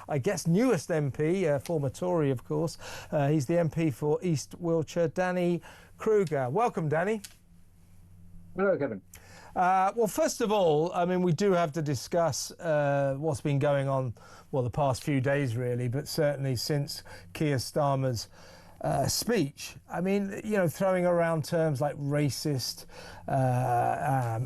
I guess, newest MP, former Tory, of course. He's the MP for East Wiltshire, Danny Kruger. Welcome, Danny. Hello, Kevin. Well, first of all, I mean, we do have to discuss what's been going on, well, the past few days, really, but certainly since Keir Starmer's speech. I mean, you know, throwing around terms like racist,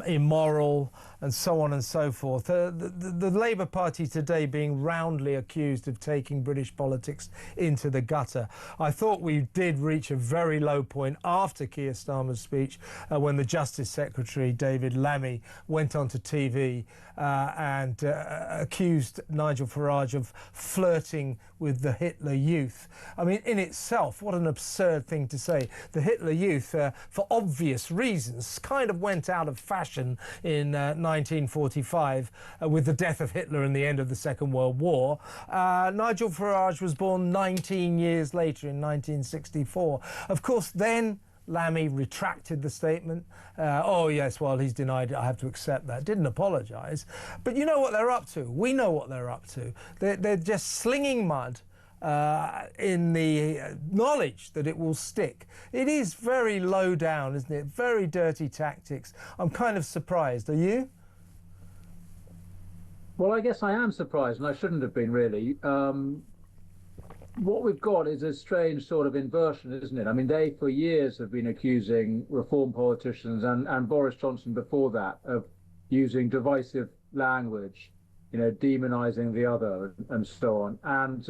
immoral, and so on and so forth. The Labour Party today being roundly accused of taking British politics into the gutter. I thought we did reach a very low point after Keir Starmer's speech when the Justice Secretary, David Lammy, went onto TV and accused Nigel Farage of flirting with the Hitler Youth. I mean, in itself, what an absurd thing to say. The Hitler Youth, for obvious reasons, kind of went out of fashion in 1945 with the death of Hitler and the end of the Second World War. Nigel Farage was born 19 years later in 1964. Of course, then Lammy retracted the statement. Oh, yes, well, he's denied it. I have to accept that. Didn't apologise. But you know what they're up to. We know what they're up to. They're just slinging mud in the knowledge that it will stick. It is very low down, isn't it? Very dirty tactics. I'm kind of surprised. Are you? Well, I guess I am surprised, and I shouldn't have been, really. What we've got is a strange sort of inversion, isn't it? I mean, they for years have been accusing Reform politicians and Boris Johnson before that of using divisive language, you know, demonising the other and so on. And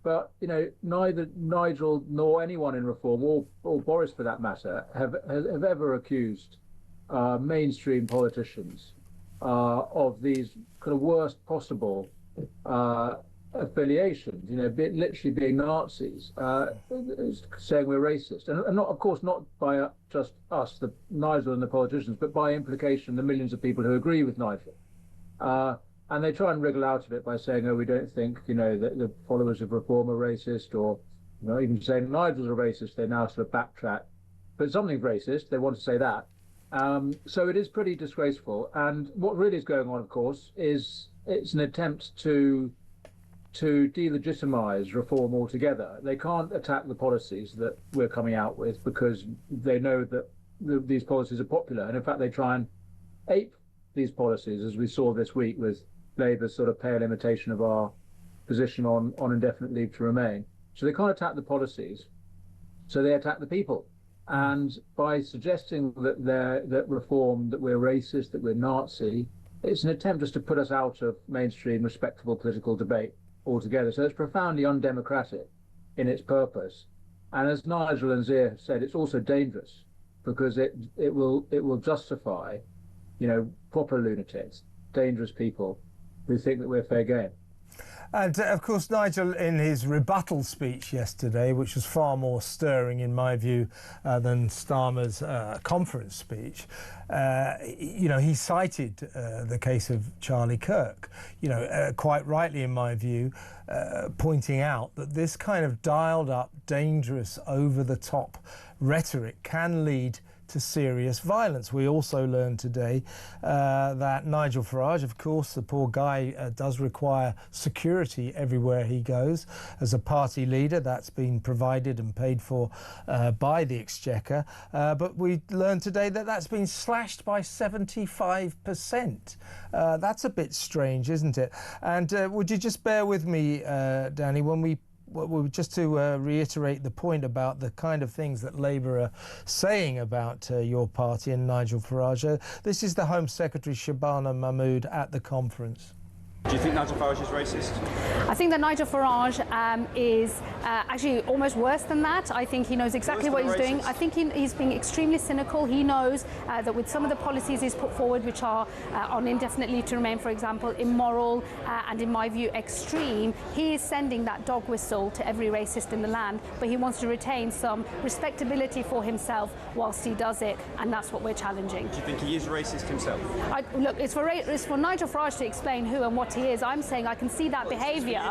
but, you know, neither Nigel nor anyone in Reform, or Boris for that matter, have ever accused mainstream politicians of these kind of worst possible affiliations, you know, literally being Nazis, saying we're racist. And not, of course, not by just us, the Nigel and the politicians, but by implication the millions of people who agree with Nigel. And they try and wriggle out of it by saying, oh, we don't think, you know, that the followers of Reform are racist, or, you know, even saying Nigel's a racist, they now sort of backtrack. But something's racist, they want to say that. So it is pretty disgraceful. And what really is going on, of course, is it's an attempt to delegitimise Reform altogether. They can't attack the policies that we're coming out with because they know that these policies are popular. And in fact, they try and ape these policies, as we saw this week with Labour's sort of pale imitation of our position on indefinite leave to remain. So they can't attack the policies, so they attack the people. And by suggesting that Reform, that we're racist, that we're Nazi, it's an attempt just to put us out of mainstream respectable political debate altogether. So it's profoundly undemocratic in its purpose. And as Nigel and Zia said, it's also dangerous because it will justify, you know, proper lunatics, dangerous people who think that we're fair game. And of course, Nigel, in his rebuttal speech yesterday, which was far more stirring in my view than Starmer's conference speech, you know, he cited the case of Charlie Kirk, you know, quite rightly in my view, pointing out that this kind of dialed up, dangerous, over-the-top rhetoric can lead to serious violence. We also learned today that Nigel Farage, of course, the poor guy does require security everywhere he goes. As a party leader, that's been provided and paid for by the Exchequer. But we learned today that that's been slashed by 75%. That's a bit strange, isn't it? And would you just bear with me, Danny, when we just to reiterate the point about the kind of things that Labour are saying about your party and Nigel Farage. This is the Home Secretary Shabana Mahmood at the conference. Do you think Nigel Farage is racist? I think that Nigel Farage is actually almost worse than that. I think he knows exactly what he's doing. I think he's being extremely cynical. He knows that with some of the policies he's put forward, which are on indefinite leave to remain, for example, immoral and, in my view, extreme, he is sending that dog whistle to every racist in the land, but he wants to retain some respectability for himself whilst he does it, and that's what we're challenging. Do you think he is racist himself? Look, it's for Nigel Farage to explain who and what he is. I'm saying I can see that behaviour.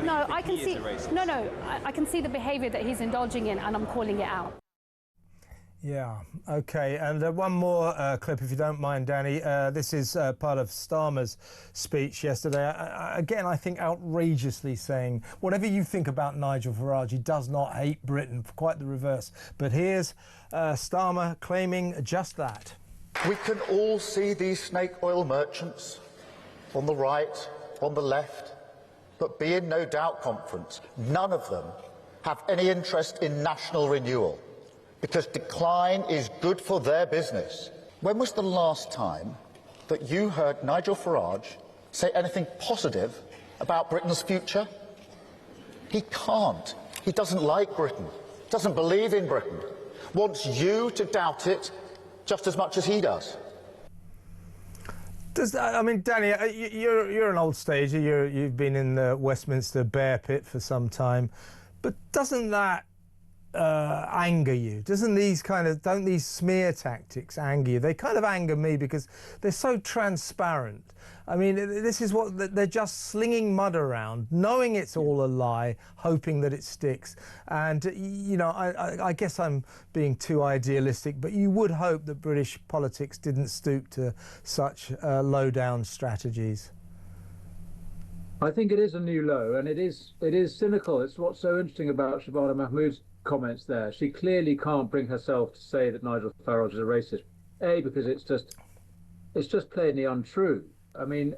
No, I can see. No, I can see the behaviour that he's indulging in, and I'm calling it out. Yeah, OK. And one more clip, if you don't mind, Danny. This is part of Starmer's speech yesterday. Again, I think outrageously saying, whatever you think about Nigel Farage, he does not hate Britain, quite the reverse. But here's Starmer claiming just that. We can all see these snake oil merchants on the right, on the left, but be in no doubt, conference, none of them have any interest in national renewal, because decline is good for their business. When was the last time that you heard Nigel Farage say anything positive about Britain's future? He can't. He doesn't like Britain, doesn't believe in Britain, wants you to doubt it just as much as he does. I mean, Danny, you're an old stager. You've been in the Westminster bear pit for some time, but doesn't that anger you? Don't these smear tactics anger you? They kind of anger me because they're so transparent. I mean, this is what they're just slinging mud around, knowing it's all a lie, hoping that it sticks. And you know, I guess I'm being too idealistic, but you would hope that British politics didn't stoop to such low-down strategies. I think it is a new low, and it is cynical. It's what's so interesting about Shabana Mahmood's comments there. She clearly can't bring herself to say that Nigel Farage is a racist. A, because it's just plainly untrue. I mean,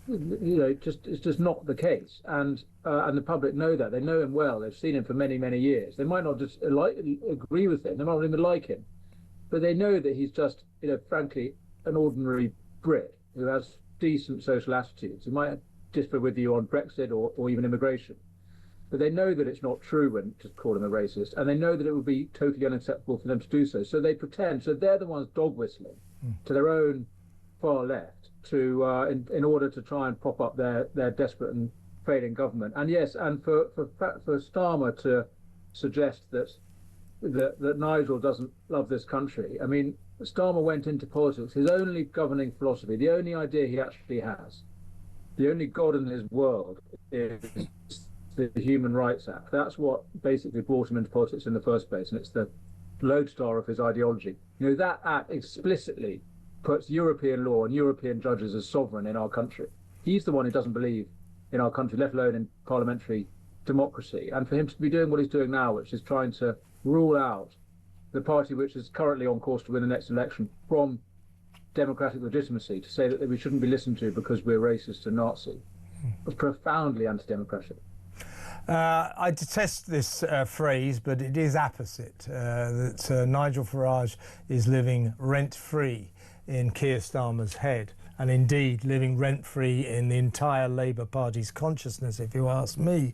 you know, it's just not the case, and the public know that. They know him well. They've seen him for many, many years. They might not just agree with him. They might not even like him, but they know that he's just, you know, frankly, an ordinary Brit who has decent social attitudes. He might differ with you on Brexit or even immigration, but they know that it's not true when to call him a racist, and they know that it would be totally unacceptable for them to do so. So they pretend. So they're the ones dog whistling to their own far left to in order to try and prop up their desperate and failing government. And yes, and for Starmer to suggest that Nigel doesn't love this country. I mean, Starmer went into politics. His only governing philosophy, the only idea he actually has, the only God in his world is the Human Rights Act. That's what basically brought him into politics in the first place, and it's the lodestar of his ideology. You know, that act explicitly puts European law and European judges as sovereign in our country. He's the one who doesn't believe in our country, let alone in parliamentary democracy. And for him to be doing what he's doing now, which is trying to rule out the party which is currently on course to win the next election from democratic legitimacy, to say that we shouldn't be listened to because we're racist and Nazi, was profoundly anti-democratic. I detest this phrase, but it is apposite, that Nigel Farage is living rent-free in Keir Starmer's head, and indeed living rent-free in the entire Labour Party's consciousness, if you ask me.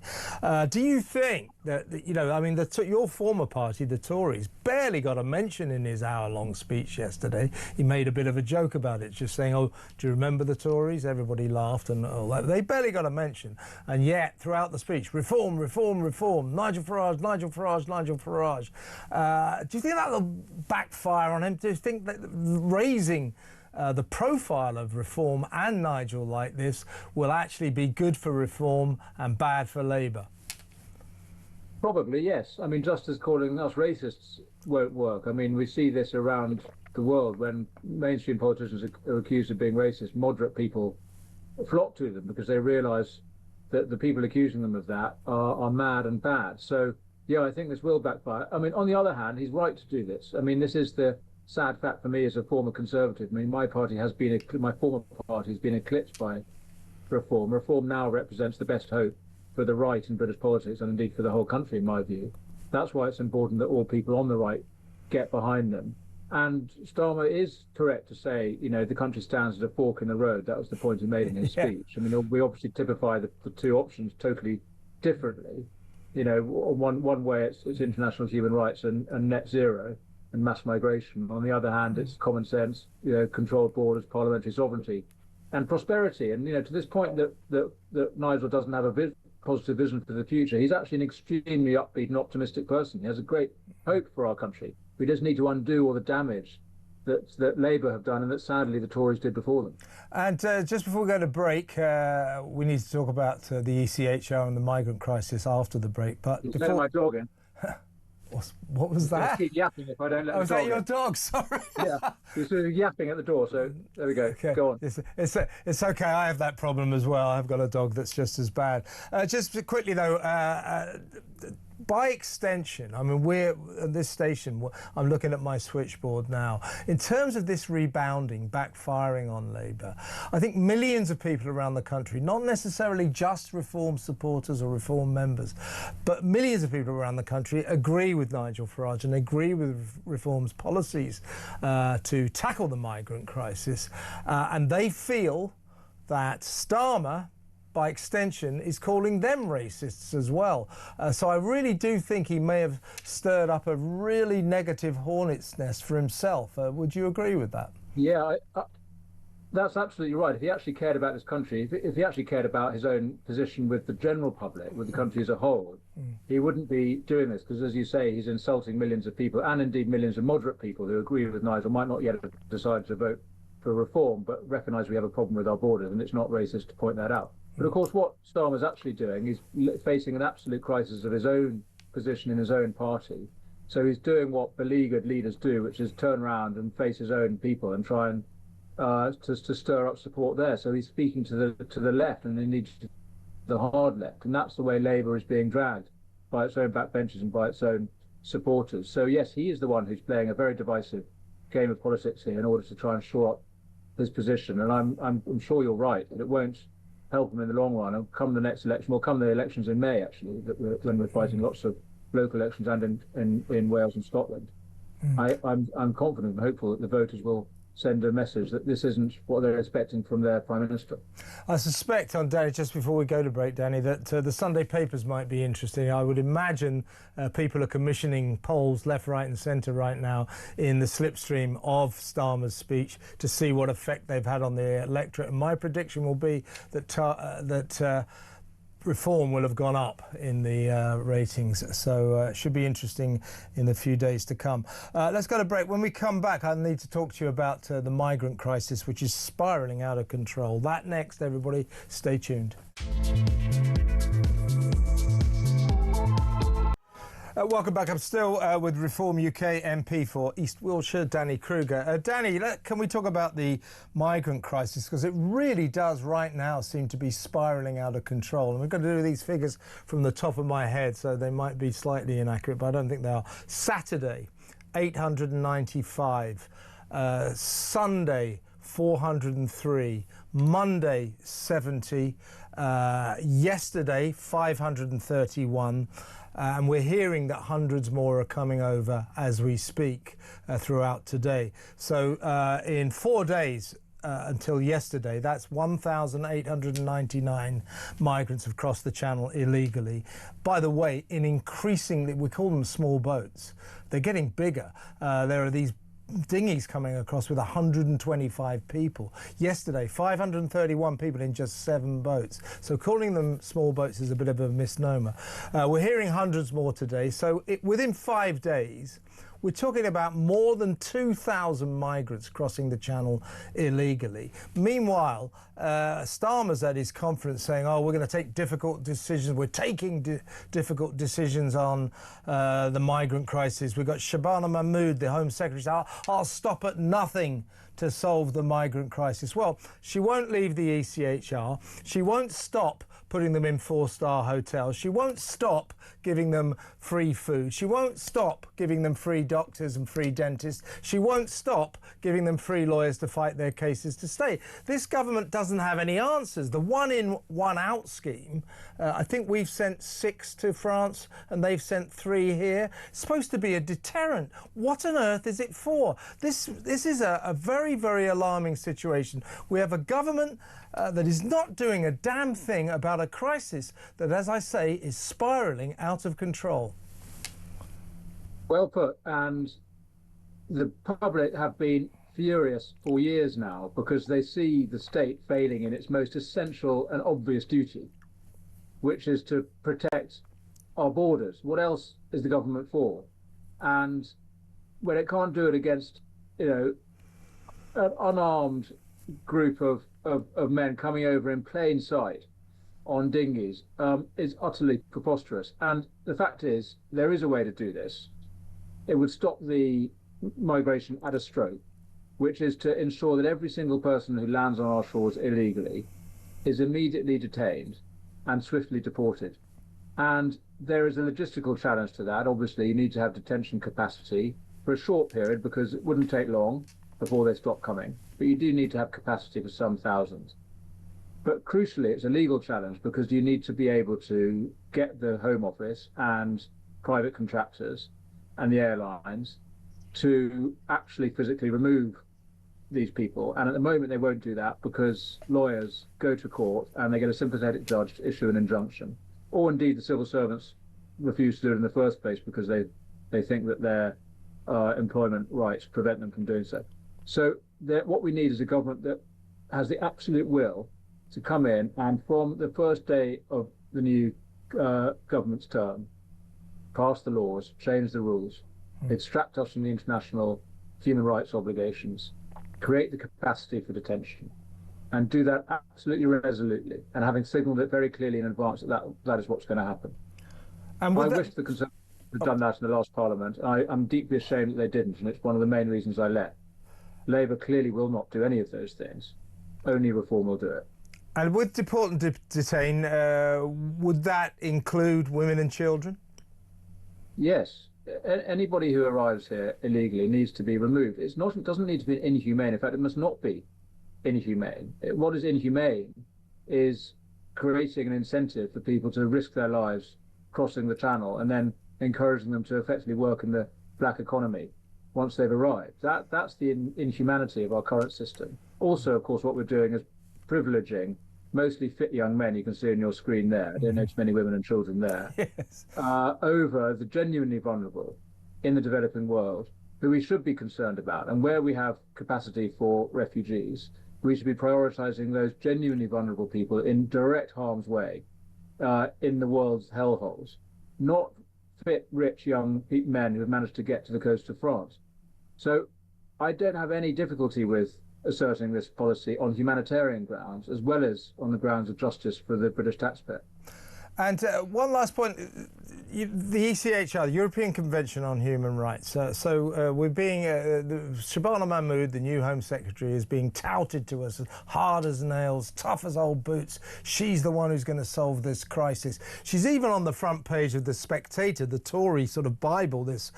Do you think that, you know, I mean, your former party, the Tories, barely got a mention in his hour-long speech yesterday? He made a bit of a joke about it, just saying, oh, do you remember the Tories? Everybody laughed and all that. They barely got a mention. And yet, throughout the speech, reform, reform, reform, Nigel Farage, Nigel Farage, Nigel Farage. Do you think that will backfire on him? Do you think that raising the profile of reform and Nigel like this will actually be good for reform and bad for Labour? Probably, yes. I mean, just as calling us racists won't work. I mean, we see this around the world when mainstream politicians are accused of being racist. Moderate people flock to them because they realise that the people accusing them of that are mad and bad. So, yeah, I think this will backfire. I mean, on the other hand, he's right to do this. I mean, this is the sad fact for me as a former Conservative. I mean, my former party has been eclipsed by reform. Reform now represents the best hope for the right in British politics, and indeed for the whole country, in my view. That's why it's important that all people on the right get behind them. And Starmer is correct to say, you know, the country stands at a fork in the road. That was the point he made in his speech. I mean, we obviously typify the two options totally differently. You know, one way it's international human rights and net zero and mass migration. On the other hand, it's common sense, you know, controlled borders, parliamentary sovereignty, and prosperity. And, you know, to this point that Nigel doesn't have a positive vision for the future, he's actually an extremely upbeat and optimistic person. He has a great hope for our country. We just need to undo all the damage that Labour have done and that sadly the Tories did before them. And just before we go to break, we need to talk about the ECHR and the migrant crisis after the break. But before my dog in. What was He'll that? keep yapping if I don't let Oh, the was that dog your in. dog? Sorry. Yeah, he's sort of yapping at the door, so there we go. Okay. Go on. It's okay. I have that problem as well. I've got a dog that's just as bad. Just quickly though, by extension, I mean, we're at this station, I'm looking at my switchboard now. In terms of this rebounding, backfiring on Labour, I think millions of people around the country, not necessarily just Reform supporters or Reform members, but millions of people around the country agree with Nigel Farage and agree with Reform's policies to tackle the migrant crisis. And they feel that Starmer, by extension, is calling them racists as well. So I really do think he may have stirred up a really negative hornet's nest for himself. Would you agree with that? Yeah, that's absolutely right. If he actually cared about this country, if he actually cared about his own position with the general public, with the country as a whole, he wouldn't be doing this, because, as you say, he's insulting millions of people, and indeed millions of moderate people who agree with Nigel, might not yet have decided to vote for reform, but recognise we have a problem with our borders, and it's not racist to point that out. But of course, what Starmer's actually doing is facing an absolute crisis of his own position in his own party. So he's doing what beleaguered leaders do, which is turn around and face his own people and try and to stir up support there. So he's speaking to the left, and indeed the hard left, and that's the way Labour is being dragged by its own backbenchers and by its own supporters. So yes, he is the one who's playing a very divisive game of politics here in order to try and shore up his position. And I'm sure you're right that it won't help him in the long run, and come the next election, well, come the elections in May, actually, when we're fighting lots of local elections and in Wales and Scotland. I'm confident and hopeful that the voters will send a message that this isn't what they're expecting from their Prime Minister. I suspect, Danny, just before we go to break, Danny, that the Sunday papers might be interesting. I would imagine people are commissioning polls left, right and centre right now in the slipstream of Starmer's speech to see what effect they've had on the electorate. And my prediction will be that Reform will have gone up in the ratings, so it should be interesting in the few days to come. Let's go to break. When we come back, I need to talk to you about the migrant crisis, which is spiralling out of control. That next, everybody. Stay tuned. Welcome back. I'm still with Reform UK MP for East Wiltshire, Danny Kruger. Danny, can we talk about the migrant crisis? Because it really does right now seem to be spiralling out of control. And we're going to do these figures from the top of my head, so they might be slightly inaccurate, but I don't think they are. Saturday, 895. Sunday, 403. Monday, 70. Yesterday, 531. And we're hearing that hundreds more are coming over as we speak throughout today. So in 4 days until yesterday, that's 1,899 migrants have crossed the channel illegally. By the way, in increasingly, we call them small boats. They're getting bigger. There are these dinghies coming across with 125 people. Yesterday, 531 people in just 7 boats. So calling them small boats is a bit of a misnomer. We're hearing hundreds more today. So within 5 days, we're talking about more than 2,000 migrants crossing the channel illegally. Meanwhile, Starmer's at his conference saying, oh, we're going to take difficult decisions. We're taking difficult decisions on the migrant crisis. We've got Shabana Mahmood, the Home Secretary, saying, I'll stop at nothing to solve the migrant crisis. Well, she won't leave the ECHR. She won't stop putting them in 4-star hotels. She won't stop giving them free food. She won't stop giving them free doctors and free dentists. She won't stop giving them free lawyers to fight their cases to stay. This government doesn't have any answers. The one-in, one-out scheme, I think we've sent 6 to France and they've sent 3 here. It's supposed to be a deterrent. What on earth is it for? This is a very, very alarming situation. We have a government that is not doing a damn thing about a crisis that, as I say, is spiralling out of control. Well put. And the public have been furious for years now because they see the state failing in its most essential and obvious duty, which is to protect our borders. What else is the government for? And when it can't do it against, an unarmed group of men coming over in plain sight on dinghies, is utterly preposterous. And the fact is, there is a way to do this. it would stop the migration at a stroke, which is to ensure that every single person who lands on our shores illegally is immediately detained and swiftly deported. And there is a logistical challenge to that. Obviously, you need to have detention capacity for a short period because it wouldn't take long before they stop coming. But you do need to have capacity for some thousands. But crucially, it's a legal challenge because you need to be able to get the Home Office and private contractors and the airlines to actually physically remove these people. And at the moment, they won't do that because lawyers go to court and they get a sympathetic judge to issue an injunction. Or indeed, the civil servants refuse to do it in the first place because they think that their employment rights prevent them from doing so. So what we need is a government that has the absolute will to come in and from the first day of the new government's term, pass the laws, change the rules, extract us from the international human rights obligations, create the capacity for detention, and do that absolutely resolutely, and having signalled it very clearly in advance that is what's going to happen. And I wish the Conservatives had done that in the last Parliament. I'm deeply ashamed that they didn't, and it's one of the main reasons I left. Labour clearly will not do any of those things. Only Reform will do it. And with deport and detain, would that include women and children? Yes. Anybody who arrives here illegally needs to be removed. It doesn't need to be inhumane. In fact, it must not be inhumane. What is inhumane is creating an incentive for people to risk their lives crossing the channel and then encouraging them to effectively work in the black economy once they've arrived. That's the inhumanity of our current system. Also, of course, what we're doing is privileging mostly fit young men, you can see on your screen there, I don't notice many women and children there, yes. Over the genuinely vulnerable in the developing world, who we should be concerned about. And where we have capacity for refugees, we should be prioritising those genuinely vulnerable people in direct harm's way in the world's hellholes, not fit, rich young men who have managed to get to the coast of France. So I don't have any difficulty with asserting this policy on humanitarian grounds as well as on the grounds of justice for the British taxpayer. And one last point, the ECHR, the European Convention on Human Rights. We're being, Shabana Mahmood, the new Home Secretary, is being touted to us as hard as nails, tough as old boots. She's the one who's going to solve this crisis. She's even on the front page of The Spectator, the Tory sort of Bible this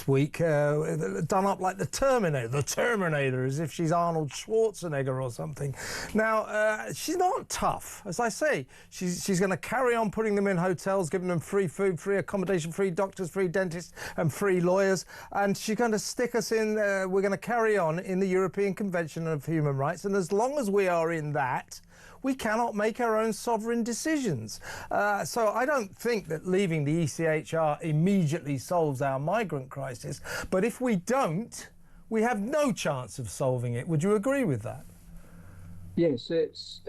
week, done up like the Terminator, as if she's Arnold Schwarzenegger or something. Now, she's not tough, as I say. She's going to carry on putting them in hotels, giving them free food, free accommodation, free doctors, free dentists and free lawyers. And she's going to stick us in, we're going to carry on in the European Convention of Human Rights. And as long as we are in that, we cannot make our own sovereign decisions. So I don't think that leaving the ECHR immediately solves our migrant crisis. But if we don't, we have no chance of solving it. Would you agree with that? Yes, it's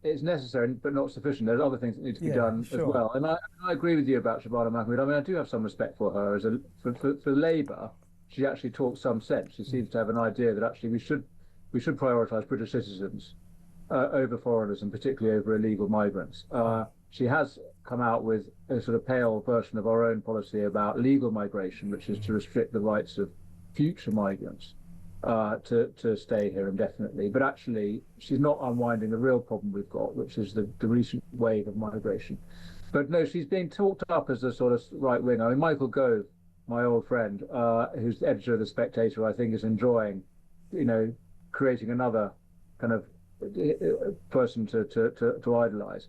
necessary, but not sufficient. There's other things that need to be done as well. And I agree with you about Shabana Mahmood. I mean, I do have some respect for her as for Labour. She actually talks some sense. She seems to have an idea that actually we should prioritise British citizens over foreigners, and particularly over illegal migrants. She has come out with a sort of pale version of our own policy about legal migration, which is to restrict the rights of future migrants to stay here indefinitely. But actually, she's not unwinding the real problem we've got, which is the recent wave of migration. But no, she's being talked up as a sort of right wing. I mean, Michael Gove, my old friend, who's the editor of The Spectator, I think is enjoying, creating another kind of person to idolise,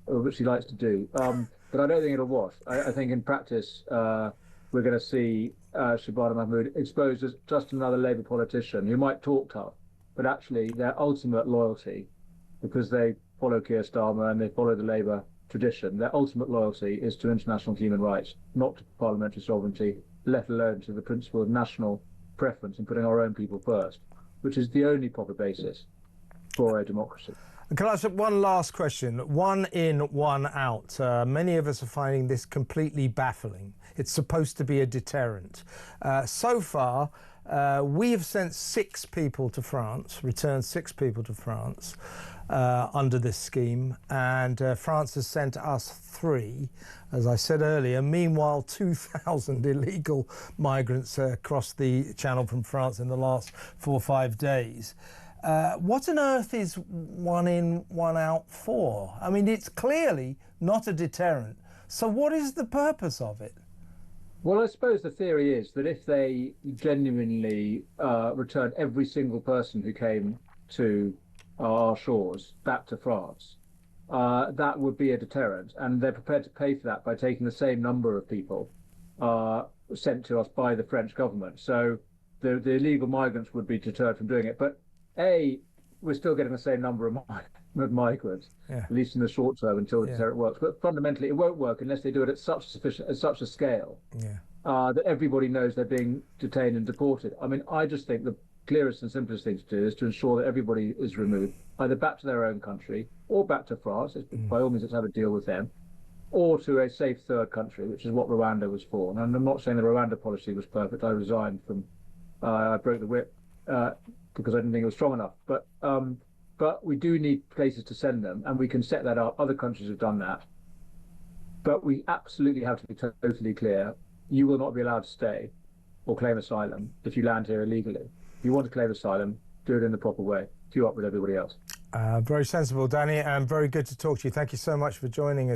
which he likes to do. But I don't think it'll wash. I think in practice, we're going to see Shabana Mahmood exposed as just another Labour politician who might talk tough, but actually their ultimate loyalty, because they follow Keir Starmer and they follow the Labour tradition, their ultimate loyalty is to international human rights, not to parliamentary sovereignty, let alone to the principle of national preference and putting our own people first, which is the only proper basis for a democracy. Can I ask one last question? One in, one out. Many of us are finding this completely baffling. It's supposed to be a deterrent. So far, we have sent 6 people to France, returned 6 people to France. under this scheme, and France has sent us 3, as I said earlier. Meanwhile, 2,000 illegal migrants crossed the channel from France in the last 4 or 5 days. What on earth is 1 in, 1 out for? I mean, it's clearly not a deterrent. So what is the purpose of it? Well, I suppose the theory is that if they genuinely return every single person who came to our shores back to France, that would be a deterrent, and they're prepared to pay for that by taking the same number of people sent to us by the French government. So the illegal migrants would be deterred from doing it. But we're still getting the same number of migrants, at least in the short term, until the deterrent works. But fundamentally, it won't work unless they do it at such a scale that everybody knows they're being detained and deported. I mean, I just think the clearest and simplest thing to do is to ensure that everybody is removed, either back to their own country or back to France. By all means, let's have a deal with them, or to a safe third country, which is what Rwanda was for. And I'm not saying the Rwanda policy was perfect. I resigned from, I broke the whip because I didn't think it was strong enough. But we do need places to send them, and we can set that up. Other countries have done that. But we absolutely have to be totally clear. You will not be allowed to stay or claim asylum if you land here illegally. If you want to claim asylum, do it in the proper way. Queue up with everybody else. Very sensible, Danny, and very good to talk to you. Thank you so much for joining us.